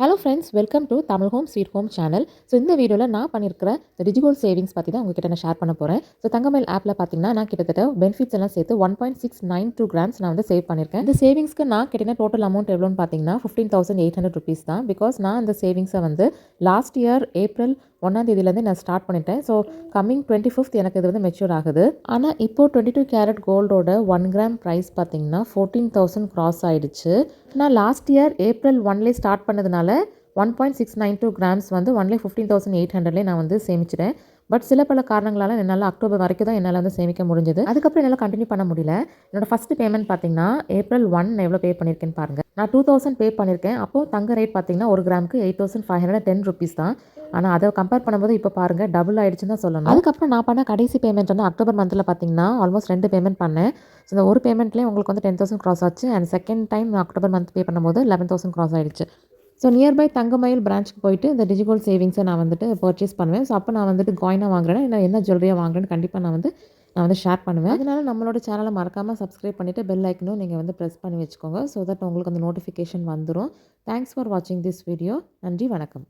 Hello friends, welcome to Tamil home sweet home channel. So இந்த வீடியோவில் நான் பண்ணியிருக்கிற இந்த டிஜிகோல்ட் சேவிங்ஸ் பற்றி தான் உங்ககிட்ட நான் ஷேர் பண்ண போகிறேன். ஸோ தங்கமயில் ஆப்பில் பார்த்தீங்கன்னா நான் கிட்டத்தட்ட பெனிஃபிட்ஸ் எல்லாம் சேர்த்து 1.692 கிராம்ஸ் நான் வந்து சேவ் பண்ணியிருக்கேன். இந்த சேவிங்ஸ்க்கு நான் கிட்டின டோட்டல் அமௌண்ட் எவ்வளோன்னு பார்த்தீங்கன்னா 15,800 ருபீஸ் தான். பிகாஸ் நான் இந்த சேவிங்ஸை வந்து லாஸ்ட் இயர் ஏப்ரல் 1ஆம் தேதியிலேருந்து நான் ஸ்டார்ட் பண்ணிட்டேன். ஸோ கம்மிங் 25th எனக்கு இது வந்து மெச்சூர் ஆகுது. ஆனால் இப்போது 22 கேரட் கோல்டோட 1 கிராம் ப்ரைஸ் பார்த்தீங்கன்னா 14,000 கிராஸ் ஆகிடுச்சு. நான் லாஸ்ட் இயர் ஏப்ரல் 1லே ஸ்டார்ட் பண்ணதுனால 1.692 கிராம்ஸ் வந்து ஒன்லி 15,800லே நான் வந்து சேமிச்சிட்டேன். பட் சில பல காரணங்களால் என்னால் அக்டோபர் வரைக்கும் தான் என்னால் வந்து சேமிக்க முடிஞ்சது. அதுக்கப்புறம் என்னால் கண்டினியூ பண்ண முடியல. என்னோட ஃபஸ்ட்டு பேமெண்ட் பார்த்தீங்கன்னா ஏப்ரல் 1 நான் எவ்வளோ பே பண்ணியிருக்கேன்னு பாருங்கள். நான் 2,000 பே பண்ணியிருக்கேன். அப்போது தங்க ரேட் பார்த்தீங்கன்னா ஒரு கிராமுக்கு 8,510 ருபீஸ் தான். ஆனால் அதை கம்பேர் பண்ணும்போது இப்போ பாருங்கள் டபுள் ஆகிடுச்சுன்னு தான் சொல்லணும். அதுக்கப்புறம் நான் பண்ண கடைசி பேமெண்ட் வந்து அக்டோபர் மந்தில் பார்த்தீங்கன்னா ஆல்மோஸ்ட் 2 பேமெண்ட் பண்ணேன். ஸோ இந்த ஒரு பேமெண்ட்லேயே உங்களுக்கு வந்து 10,000 கிராஸ் ஆச்சு. அண்ட் செகண்ட் டைம் நான் அக்டோபர் மந்த் பே பண்ணும்போது 11,000 கிராஸ் ஆகிடுச்சு. ஸோ நியர்பை தங்கமயில் பிரான்ச்சுக்கு போயிட்டு இந்த டிஜிகோல்ட் சேவிங்ஸை நான் வந்துட்டு பர்ச்சேஸ் பண்ணுவேன். ஸோ அப்போ நான் வந்துட்டு காயினாக வாங்குறேன், இல்லை என்ன ஜுவல்லரியாக வாங்குறேன்னு கண்டிப்பாக நான் வந்து ஷேர் பண்ணுவேன். அதனால நம்மளோட சேனலை மறக்காமல் சப்ஸ்கிரைப் பண்ணிவிட்டு பெல் ஐக்கனும் நீங்கள் வந்து ப்ரெஸ் பண்ணி வச்சுக்கோங்க. ஸோ தட் உங்களுக்கு அந்த நோட்டிஃபிகேஷன் வந்துடும். தேங்க்ஸ் ஃபார் வாட்சிங் திஸ் வீடியோ. நன்றி, வணக்கம்.